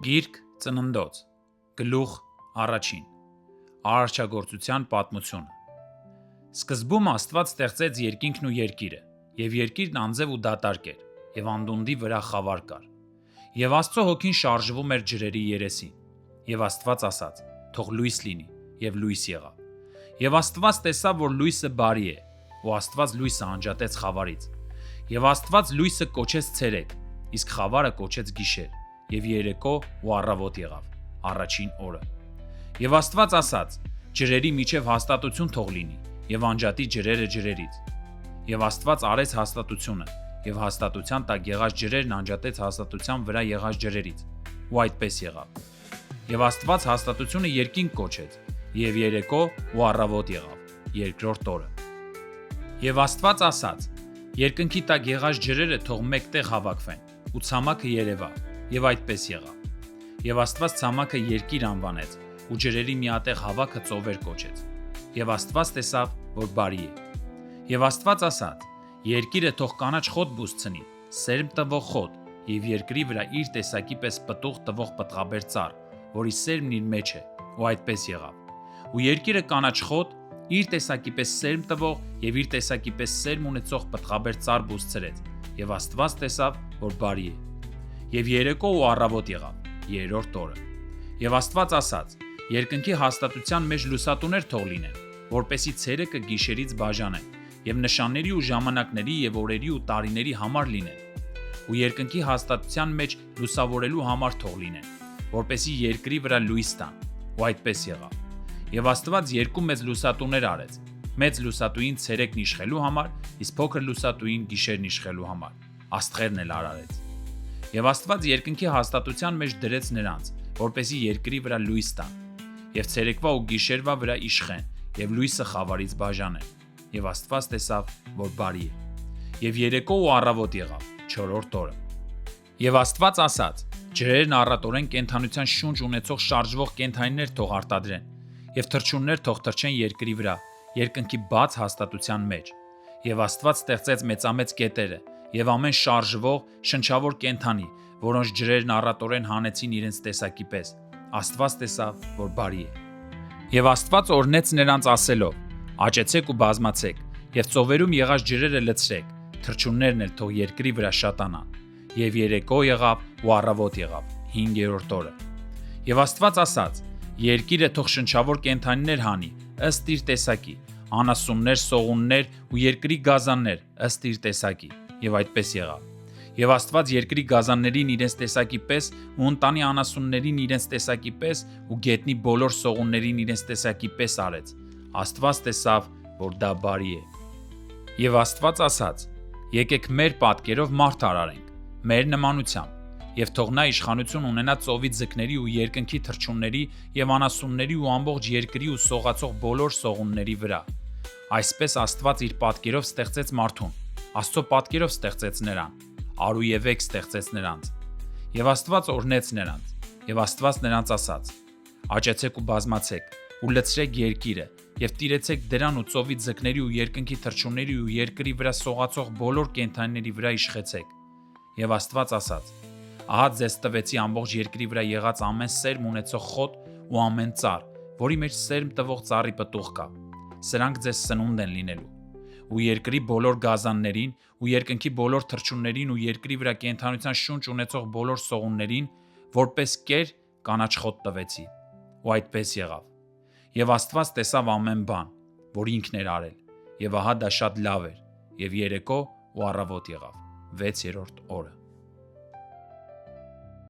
Գիրք ծննդոց, գլուխ առաջին, արարչագործության պատմությունը։ Սկզբում Աստված ստեղծեց երկինքն ու երկիրը, և երկիրն անձև ու դատարկ էր, և անդունդի վրա խավար կար։ Եվ Աստծո հոգին շարժվում էր ջրերի երեսին, և Աստված ասաց. թող լույս լինի, և լույս եղավ։ Եվ Աստված տեսավ, որ լույսը բարի է, ու Աստված լույսը անջատեց խավարից։ Եվ Աստված լույսը կոչեց ցերեկ, իսկ խավարը կոչեց գիշեր, և երեկո ու առավոտ եղավ, առաջին օրը։ Եվ Աստված ասաց. ջրերի միջև հաստատություն թող լինի, և անջատի ջրերը ջրերից։ Եվ Աստված արեց հաստատությունը, և հաստատության տակ եղած ջրերն անջատեց հաստատության վրա եղած ջրերից, ու այդպես եղավ։ Եվ Աստված հաստատությունը երկինք կոչեց, և երեկո ու առավոտ եղավ, երկրորդ օրը։ Եվ Աստված ասաց. երկնքի տակ եղած ջրերը թող մեկտեղ հավաքվեն, ու ցամաքը երևավ, և այդպես եղավ։ Եվ Աստված ցամաքը երկիր անվանեց, ու ջրերի միատեղ հավաքը ծովեր կոչեց։ Եվ Աստված տեսավ, որ բարի է։ Եվ Աստված ասաց. երկիրը թող կանաչ խոտ բուսցնի, սերմ տվող խոտ, և երկրի վրա իր տեսակի պես պտուղ տվող պտղաբեր ծառ, որի սերմն իր մեջ է, ու այդպես եղավ։ Ու երկիրը կանաչ խոտ, իր տեսակի պես սերմ տվող և իր տեսակի պես սերմ ունեցող պտղաբեր ծառ բուսցրեց, և Աստված տեսավ, որ բարի է։ Եվ երեկո ու առավոտ եղավ, երրորդ օրը։ Եվ Աստված ասաց. երկնքի հաստատության մեջ լուսատուներ թող լինեն, որպեսզի ցերեկը գիշերից բաժանեն, և նշանների ու ժամանակների և օրերի ու տարիների համար լինեն, ու երկնքի հաստատության մեջ լուսավորելու համար թող լինեն, որպեսզի երկրի վրա լույս տան, ու այդպես եղավ։ Եվ Աստված երկու մեծ լուսատուներ արեց, մեծ լուսատուին ցերեկն իշխելու համար, իսկ փոքր լուսատուին գիշերն իշխելու համար, աստղերն էլ արարեց։ Եվ Աստված երկնքի հաստատության մեջ դրեց նրանց, որպեսզի երկրի վրա լույս տան, և ցերեկվա ու գիշերվա վրա իշխեն, և լույսը խավարից բաժանեն։ Եվ Աստված տեսավ, որ բարի է։ Եվ երեկո ու առավոտ եղավ, չորրորդ օրը։ Եվ Աստված ասաց. ջրերն առատորեն կենդանության շունչ ունեցող շարժվող կենդանիներ թող արտադրեն, և թռչուններ թող թռչեն երկրի վրա, երկնքի բաց հաստատության մեջ։ Եվ Աստված ստեղծեց մեծամեծ կետերը, և ամեն շարժվող, շնչավոր կենդանի, որոնց ջրերն առատորեն հանեցին իրենց տեսակի պես։ Աստված տեսավ, որ բարի է։ Եվ Աստված օրհնեց նրանց ասելով. աճեցեք ու բազմացեք, և ծովերում եղած ջրերը լցրեք, թռչուններն էլ թող երկրի վրա շատանան։ Եվ երեկո եղավ ու առավոտ եղավ, հինգերորդ օրը։ Եվ Աստված ասաց. երկիրը թող շնչավոր կենդանիներ հանի, ըստ իր տեսակի, անասուններ, սողուններ ու երկրի գազաններ, ըստ իր տեսակի։ Եվ այդպես եղավ։ Եվ Աստված երկրի գազաններին իրենց տեսակի պես, ու ընտանի անասուններին իրենց տեսակի պես, ու գետնի բոլոր սողուններին իրենց տեսակի պես արեց։ Աստված տեսավ, որ դա բարի է։ Եվ Աստված ասաց. եկեք մեր պատկերով մարդ արարենք, մեր նմանությամբ, և թող նա իշխանություն ունենա ծովի ձկների ու երկնքի թռչունների և անասունների ու ամբողջ երկրի ու սողացող բոլոր սողունների վրա։ Այսպես Աստված իր պատկերով ստեղծեց մարդուն, Աստծո պատկերով ստեղծեց նրան, արու և էգ ստեղծեց նրանց։ Եվ Աստված օրհնեց նրանց, և Աստված նրանց ասաց. աճեցեք ու բազմացեք, ու լցրեք երկիրը, և տիրեցեք դրան ու ծովի ձկների ու երկնքի թռչունների ու երկրի վրա սողացող բոլոր կենդանիների վրա իշխեցեք։ Եվ Աստված ասաց. ահա ձեզ տվեցի ամբողջ երկրի վրա եղած ամեն սերմ ունեցող խոտ ու ամեն ծառ, որի մեջ սերմ տվող ծառի պտուղ կա։ Սրանք ձեզ սնունդ են լինելու։ Ու երկրի բոլոր գազաններին, ու երկնքի բոլոր թռչուններին ու երկրի վրա կենդանության շունչ ունեցող բոլոր սողուններին, որպես կեր կանաչ խոտ տվեցի։ Ու այդպես եղավ։ Եվ Աստված տեսավ ամեն բան, որ ինքն էր արել, և ահա դա շատ լավ էր, և երեկո ու առավոտ եղավ, վեցերորդ օրը։